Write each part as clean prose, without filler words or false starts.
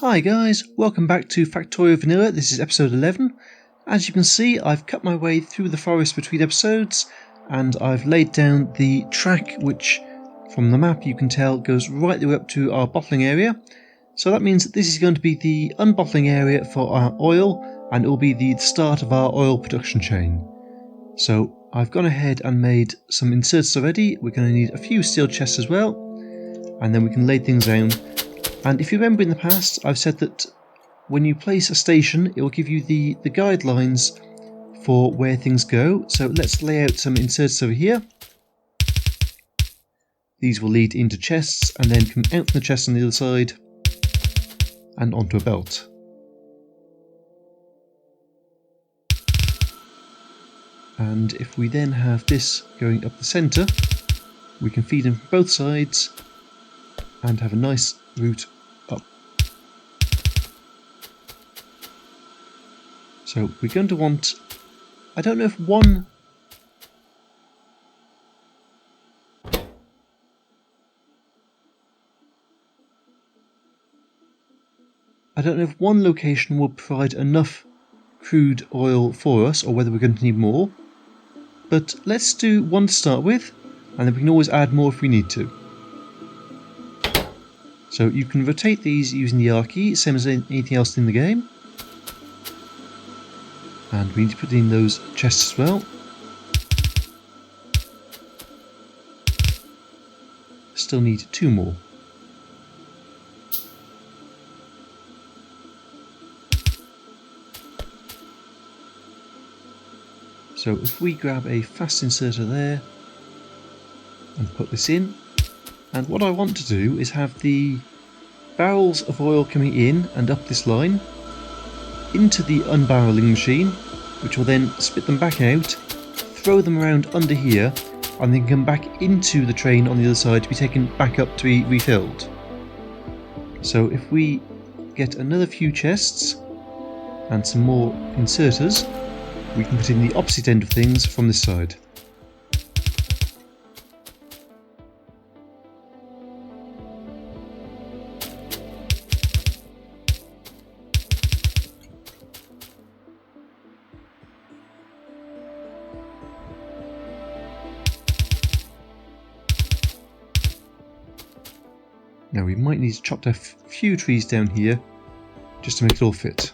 Hi guys, welcome back to Factorio Vanilla. This is episode 11. As you can see, I've cut my way through the forest between episodes and I've laid down the track which, from the map you can tell, goes right the way up to our bottling area. So that means that this is going to be the unbottling area for our oil, and it will be the start of our oil production chain. So I've gone ahead and made some inserts already. We're going to need a few steel chests as well, and then we can lay things down. And if you remember in the past, I've said that when you place a station, it will give you the guidelines for where things go. So let's lay out some inserts over here. These will lead into chests and then come out from the chest on the other side and onto a belt. And if we then have this going up the centre, we can feed them from both sides and have a nice route up. So we're going to want, I don't know if one location will provide enough crude oil for us, or whether we're going to need more. But let's do one to start with, and then we can always add more if we need to. So you can rotate these using the R key, same as anything else in the game. And we need to put in those chests as well. Still need two more. So if we grab a fast inserter there and put this in, and what I want to do is have the barrels of oil coming in and up this line into the unbarrelling machine, which will then spit them back out, throw them around under here, and then come back into the train on the other side to be taken back up to be refilled. So if we get another few chests and some more inserters, we can put in the opposite end of things from this side. Now we might need to chop a few trees down here just to make it all fit.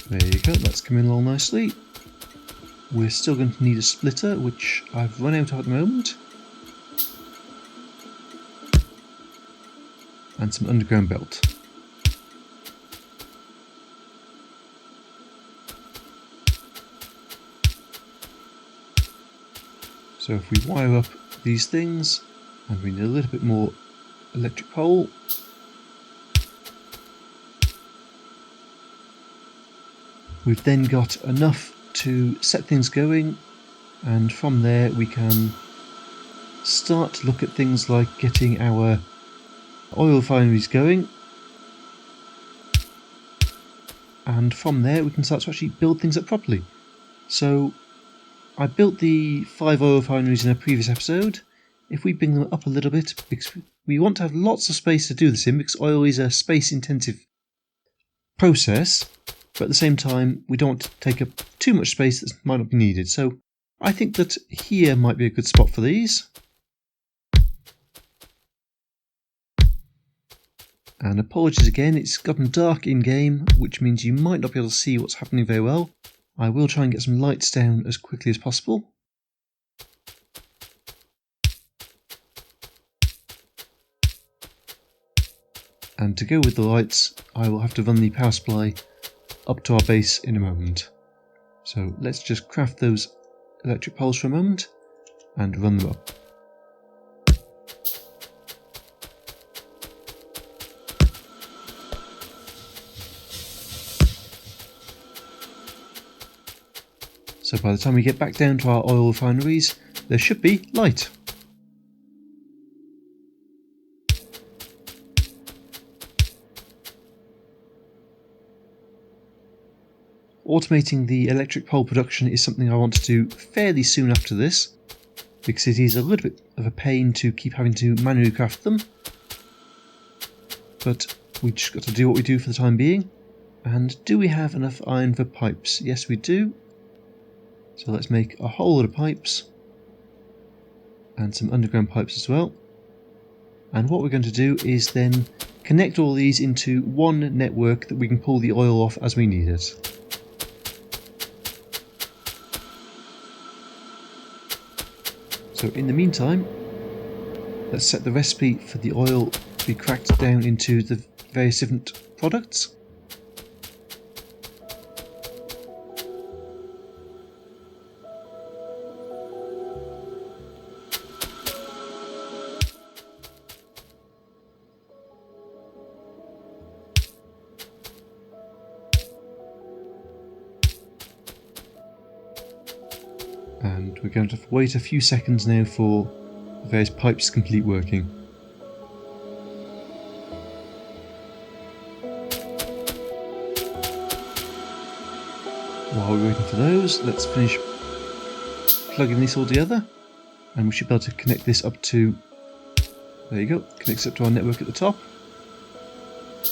There you go, that's coming along nicely. We're still going to need a splitter, which I've run out of at the moment. And some underground belt. So if we wire up these things, and we need a little bit more electric pole. We've then got enough to set things going, and from there we can start to look at things like getting our oil refineries going, and from there we can start to actually build things up properly. So I built the 5 oil refineries in a previous episode. If we bring them up a little bit, because we want to have lots of space to do this in, because oil is a space intensive process. But at the same time, we don't want to take up too much space that might not be needed. So I think that here might be a good spot for these. And apologies again, it's gotten dark in game, which means you might not be able to see what's happening very well. I will try and get some lights down as quickly as possible. And to go with the lights, I will have to run the power supply up to our base in a moment. So let's just craft those electric poles for a moment and run them up. So by the time we get back down to our oil refineries, there should be light. Automating the electric pole production is something I want to do fairly soon after this, because it is a little bit of a pain to keep having to manually craft them. But we just got to do what we do for the time being. And do we have enough iron for pipes? Yes, we do. So let's make a whole lot of pipes. And some underground pipes as well. And what we're going to do is then connect all these into one network that we can pull the oil off as we need it. So in the meantime, let's set the recipe for the oil to be cracked down into the various different products. And we're going to have to wait a few seconds now for the various pipes to complete working. While we're waiting for those, let's finish plugging this all together, and we should be able to connect this up to, there you go, connects up to our network at the top.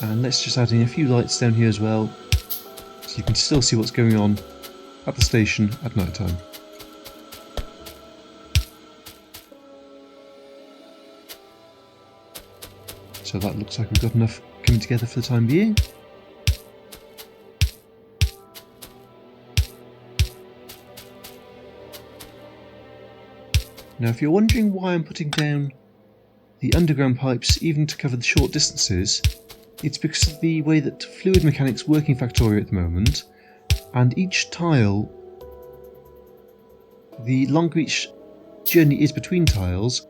And let's just add in a few lights down here as well, so you can still see what's going on at the station at night time. So that looks like we've got enough coming together for the time being. Now if you're wondering why I'm putting down the underground pipes even to cover the short distances, it's because of the way that fluid mechanics work in Factorio at the moment, and each tile, the longer each journey is between tiles,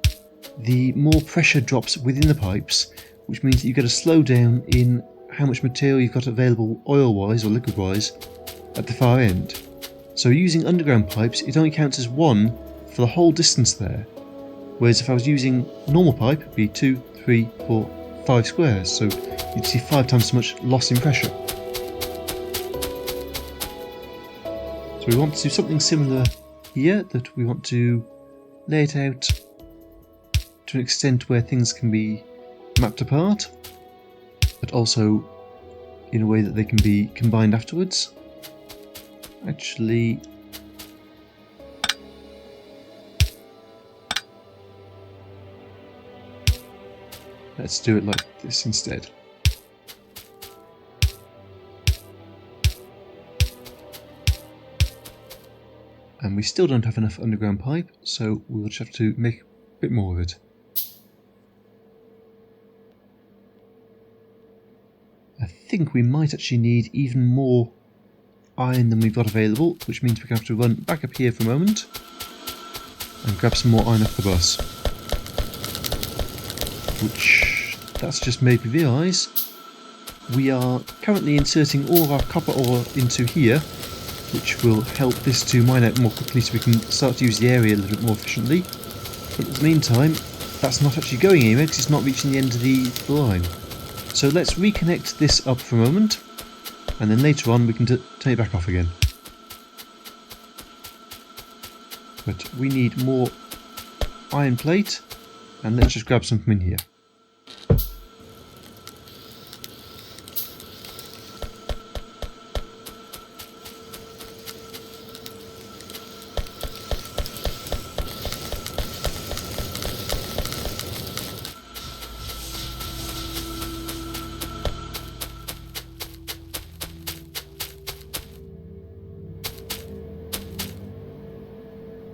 the more pressure drops within the pipes, which means that you get a slowdown in how much material you've got available oil-wise or liquid-wise at the far end. So using underground pipes, it only counts as one for the whole distance there, whereas if I was using a normal pipe, it'd be 2, 3, 4, 5 squares, so you'd see 5 times as much loss in pressure. So we want to do something similar here, that we want to lay it out to an extent where things can be mapped apart, but also in a way that they can be combined afterwards. Actually, let's do it like this instead. And we still don't have enough underground pipe, so we'll just have to make a bit more of it. I think we might actually need even more iron than we've got available, which means we're going to have to run back up here for a moment and grab some more iron off the bus. Which, that's just made me realise, we are currently inserting all of our copper ore into here, which will help this to mine out more quickly so we can start to use the area a little bit more efficiently. But in the meantime, that's not actually going anywhere because it's not reaching the end of the line. So let's reconnect this up for a moment, and then later on we can turn it back off again. But we need more iron plate, and let's just grab some from in here.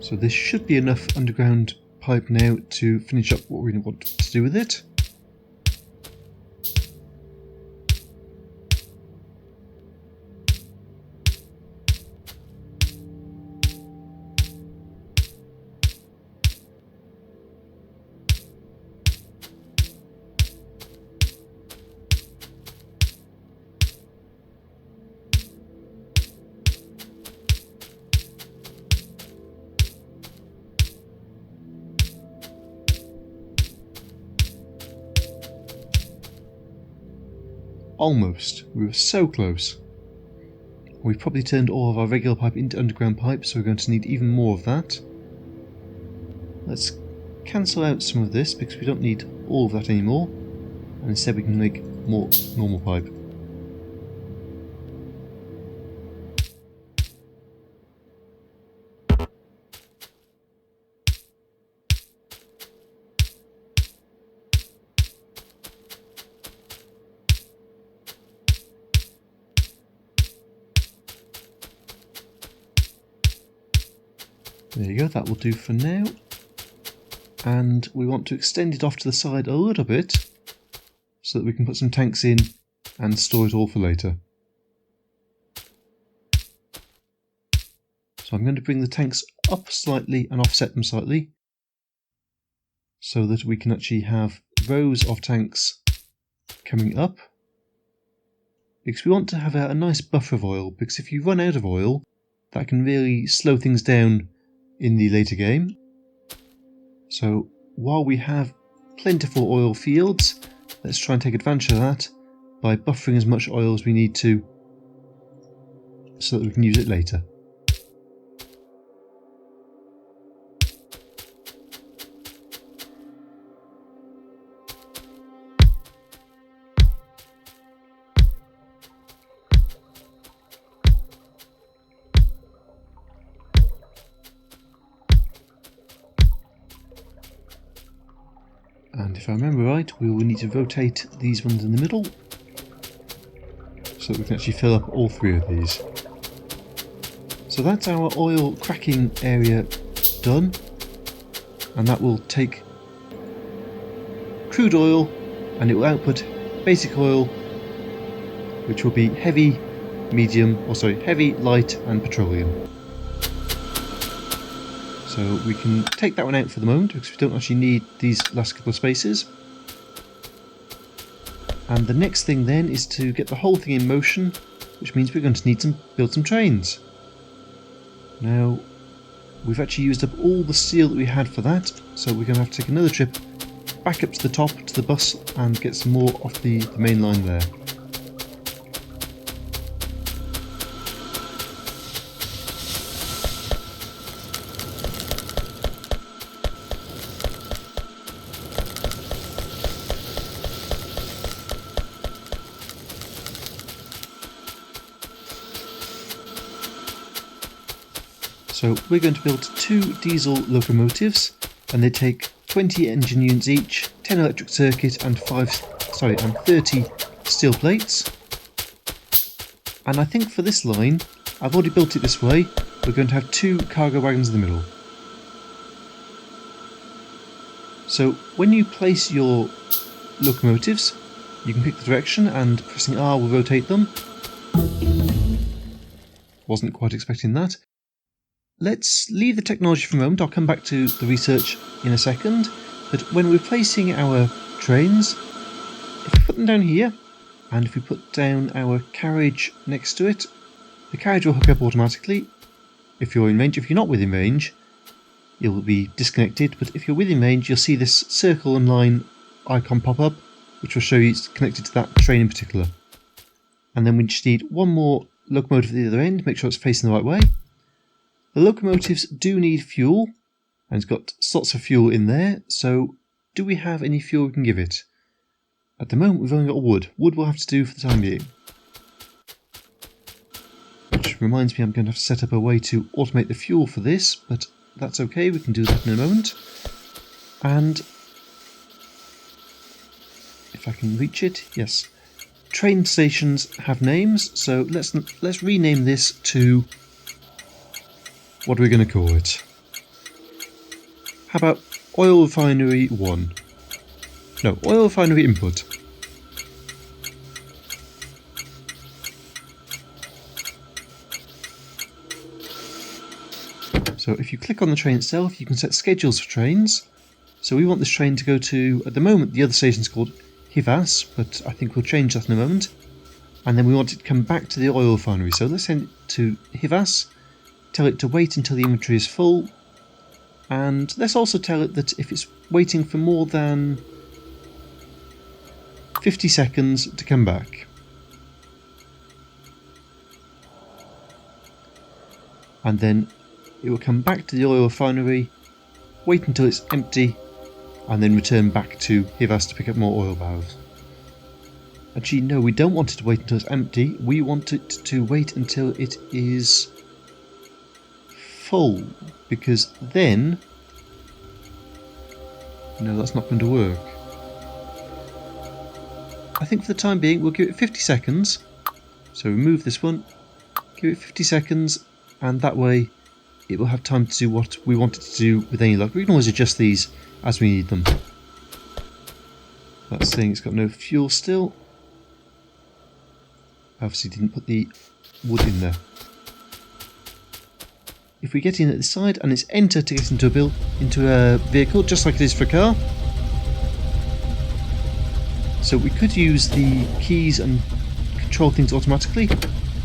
So this should be enough underground pipe now to finish up what we want to do with it. Almost. We were so close. We've probably turned all of our regular pipe into underground pipe, so we're going to need even more of that. Let's cancel out some of this because we don't need all of that anymore, and instead we can make more normal pipe. There you go, that will do for now. And we want to extend it off to the side a little bit so that we can put some tanks in and store it all for later. So I'm going to bring the tanks up slightly and offset them slightly so that we can actually have rows of tanks coming up, because we want to have a nice buffer of oil, because if you run out of oil that can really slow things down in the later game. So while we have plentiful oil fields, let's try and take advantage of that by buffering as much oil as we need to so that we can use it later. And if I remember right, we will need to rotate these ones in the middle so that we can actually fill up all three of these. So that's our oil cracking area done, and that will take crude oil and it will output basic oil, which will be heavy, heavy, light and petroleum. So we can take that one out for the moment because we don't actually need these last couple of spaces. And the next thing then is to get the whole thing in motion, which means we're going to need to build some trains. Now, we've actually used up all the steel that we had for that, so we're going to have to take another trip back up to the top to the bus and get some more off the main line there. So we're going to build 2 diesel locomotives, and they take 20 engine units each, 10 electric circuit and 30 steel plates. And I think for this line, I've already built it this way, we're going to have 2 cargo wagons in the middle. So when you place your locomotives, you can pick the direction and pressing R will rotate them. Wasn't quite expecting that. Let's leave the technology for a moment. I'll come back to the research in a second. But when we're placing our trains, if we put them down here, and if we put down our carriage next to it, the carriage will hook up automatically if you're in range. If you're not within range, you'll be disconnected. But if you're within range, you'll see this circle and line icon pop up, which will show you it's connected to that train in particular. And then we just need one more locomotive at the other end, make sure it's facing the right way. The locomotives do need fuel, and it's got slots of fuel in there, so do we have any fuel we can give it? At the moment we've only got wood. Wood will have to do for the time being. Which reminds me I'm going to have to set up a way to automate the fuel for this, but that's okay, we can do that in a moment. And if I can reach it, yes. Train stations have names, so let's rename this to... what are we going to call it? How about Oil Refinery 1? No, Oil Refinery Input. So if you click on the train itself, you can set schedules for trains. So we want this train to go to, at the moment the other station is called Hivas, but I think we'll change that in a moment. And then we want it to come back to the oil refinery. So let's send it to Hivas. Tell it to wait until the inventory is full, and let's also tell it that if it's waiting for more than 50 seconds to come back. and then it will come back to the oil refinery, wait until it's empty, and then return back to give us to pick up more oil barrels. Actually, no, we don't want it to wait until it's empty. We want it to wait until it is full, because then... No, that's not going to work. I think for the time being we'll give it 50 seconds. So remove this one, give it 50 seconds, and that way it will have time to do what we want it to do with any luck. We can always adjust these as we need them. That's saying it's got no fuel still. I obviously didn't put the wood in there. If we get in at the side and it's enter to get into a vehicle, just like it is for a car. So we could use the keys and control things automatically,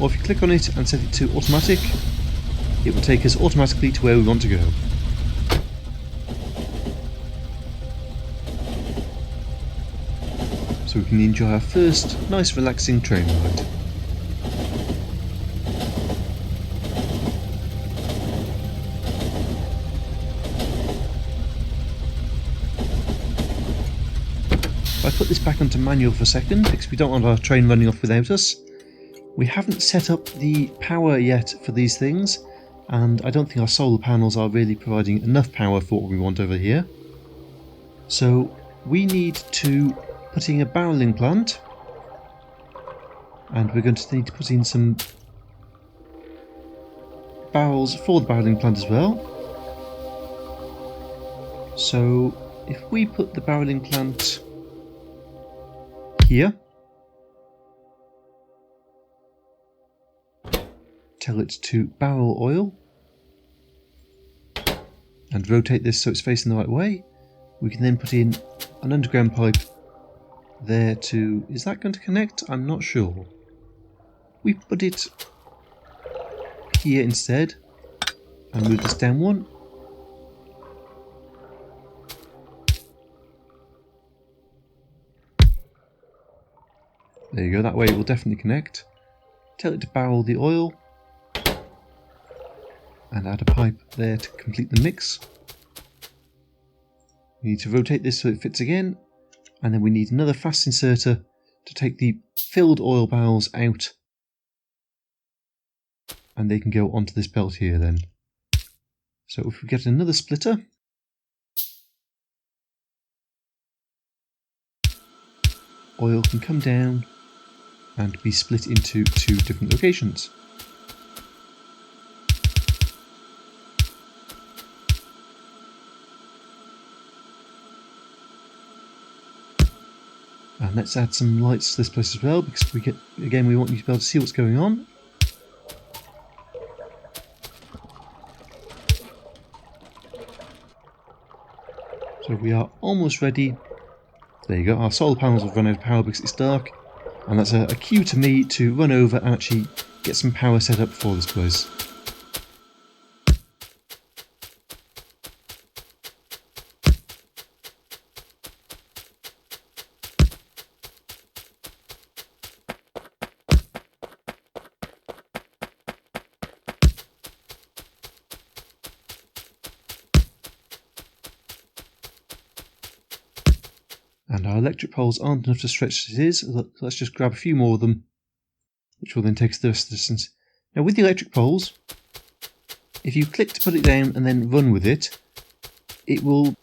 or if you click on it and set it to automatic, it will take us automatically to where we want to go. So we can enjoy our first nice relaxing train ride. I put this back onto manual for a second because we don't want our train running off without us. We haven't set up the power yet for these things, and I don't think our solar panels are really providing enough power for what we want over here. So we need to put in a barrelling plant, and we're going to need to put in some barrels for the barrelling plant as well. So if we put the barrelling plant here, tell it to barrel oil, and rotate this so it's facing the right way, we can then put in an underground pipe there to... Is that going to connect? I'm not sure. We put it here instead and move this down one. There you go, that way it will definitely connect. Tell it to barrel the oil and add a pipe there to complete the mix. We need to rotate this so it fits again, and then we need another fast inserter to take the filled oil barrels out, and they can go onto this belt here then. So if we get another splitter, oil can come down and be split into two different locations. And let's add some lights to this place as well, because we want you to be able to see what's going on. So we are almost ready. There you go, our solar panels have run out of power because it's dark, and that's a cue to me to run over and actually get some power set up for this place. And our electric poles aren't enough to stretch as it is. Let's just grab a few more of them, which will then take us the rest of the distance. Now with the electric poles, if you click to put it down and then run with it, it will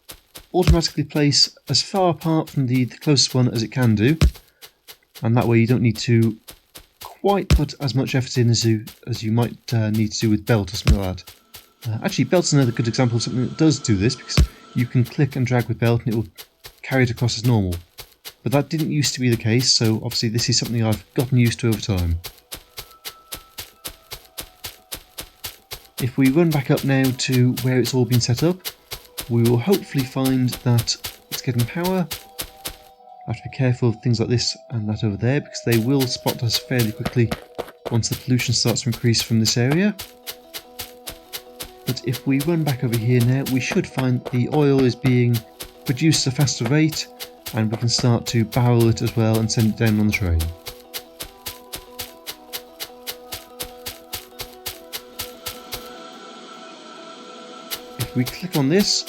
automatically place as far apart from the closest one as it can do, and that way you don't need to quite put as much effort in as you might need to do with belt or something like that. Actually, belt's another good example of something that does do this, because you can click and drag with belt and it will carry it across as normal. But that didn't used to be the case, so obviously this is something I've gotten used to over time. If we run back up now to where it's all been set up, we will hopefully find that it's getting power. I have to be careful of things like this and that over there, because they will spot us fairly quickly once the pollution starts to increase from this area. But if we run back over here now, we should find the oil is being produced at a faster rate, and we can start to barrel it as well and send it down on the train. If we click on this,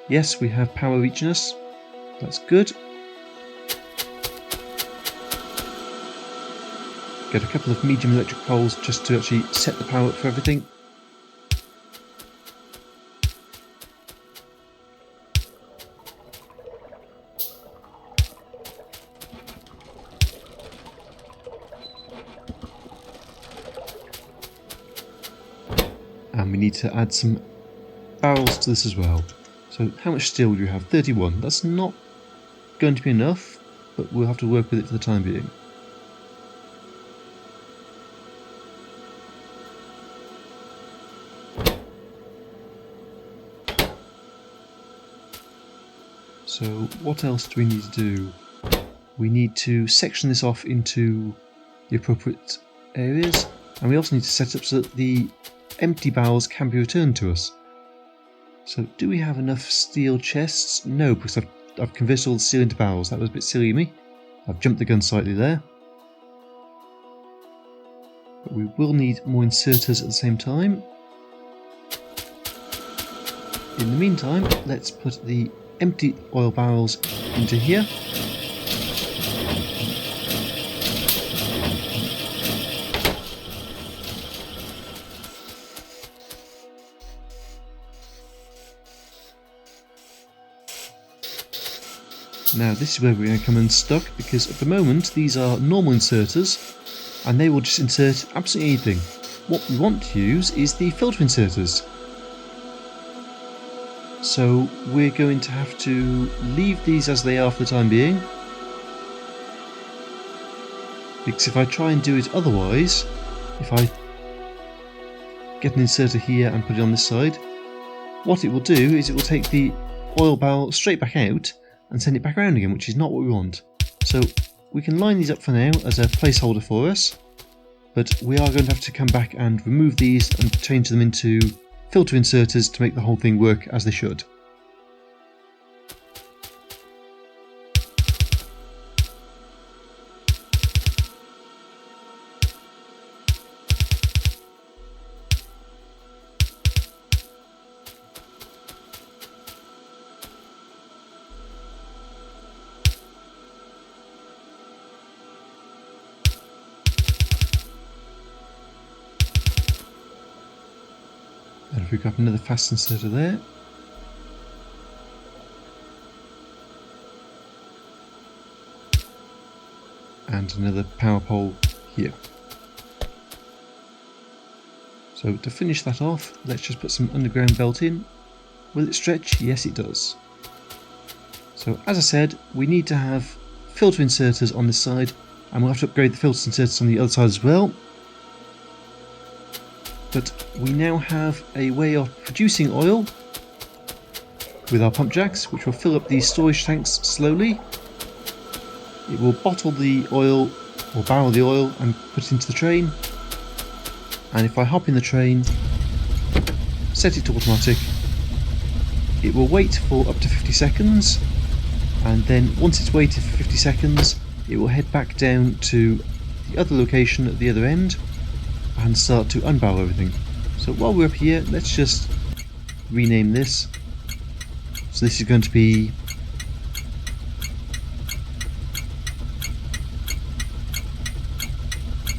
yes, we have power reaching us. That's good. Get a couple of medium electric poles just to actually set the power up for everything. And we need to add some barrels to this as well. So how much steel do you have? 31. That's not going to be enough, but we'll have to work with it for the time being. So what else do we need to do? We need to section this off into the appropriate areas, and we also need to set up so that the empty barrels can be returned to us. So do we have enough steel chests? No, because I've converted all the steel into barrels. That was a bit silly of me. I've jumped the gun slightly there. But we will need more inserters at the same time. In the meantime, let's put the empty oil barrels into here. Now this is where we're going to come unstuck, because at the moment these are normal inserters and they will just insert absolutely anything. What we want to use is the filter inserters. So we're going to have to leave these as they are for the time being, because if I try and do it otherwise, if I get an inserter here and put it on this side, what it will do is it will take the oil barrel straight back out and send it back around again, which is not what we want. So we can line these up for now as a placeholder for us, but we are going to have to come back and remove these and change them into filter inserters to make the whole thing work as they should. And if we grab another fast inserter there, and another power pole here. So to finish that off, let's just put some underground belt in. Will it stretch? Yes, it does. So as I said, we need to have filter inserters on this side, and we'll have to upgrade the filter inserters on the other side as well. But we now have a way of producing oil with our pump jacks, which will fill up these storage tanks slowly. It will bottle the oil or barrel the oil and put it into the train. And if I hop in the train, set it to automatic, it will wait for up to 50 seconds, and then once it's waited for 50 seconds, it will head back down to the other location at the other end and start to unbarrel everything. So while we're up here, let's just rename this. So this is going to be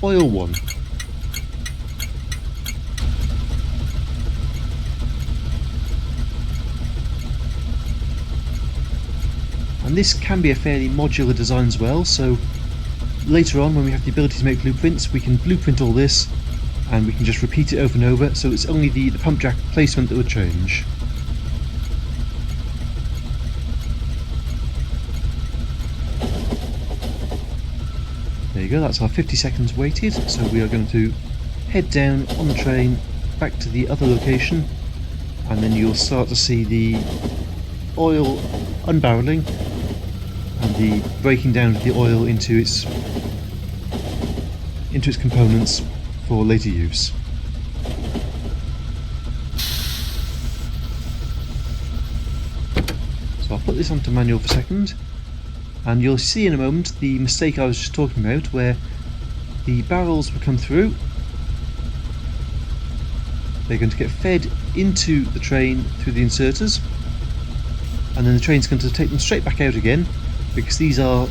Oil 1. And this can be a fairly modular design as well, so later on when we have the ability to make blueprints, we can blueprint all this and we can just repeat it over and over, so it's only the pump jack placement that would change. There you go, that's our 50 seconds waited, so we are going to head down on the train back to the other location, and then you'll start to see the oil unbarreling and the breaking down of the oil into its components for later use. So I'll put this onto manual for a second, and you'll see in a moment the mistake I was just talking about, where the barrels will come through They're going to get fed into the train through the inserters, and then the train's going to take them straight back out again, because these are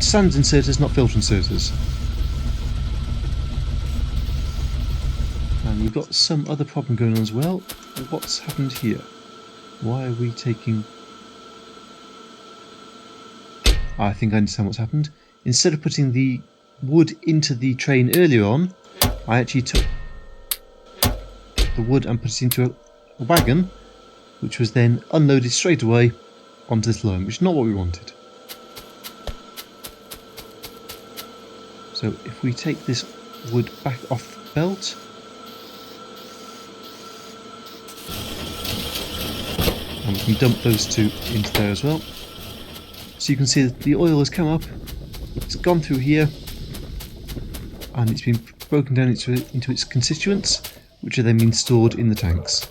standard inserters, not filter inserters. And we've got some other problem going on as well. What's happened here? Why are we taking... I think I understand what's happened. Instead of putting the wood into the train earlier on, I actually took the wood and put it into a wagon, which was then unloaded straight away onto this line, which is not what we wanted. So if we take this wood back off the belt, and we can dump those two into there as well. So you can see that the oil has come up, it's gone through here, and it's been broken down into its constituents, which are then being stored in the tanks.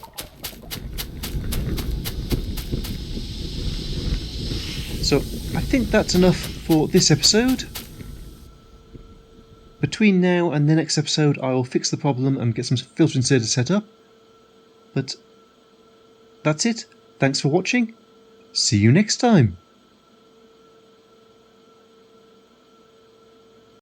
So I think that's enough for this episode. Between now and the next episode I will fix the problem and get some filter inserters set up. But that's it. Thanks for watching. See you next time.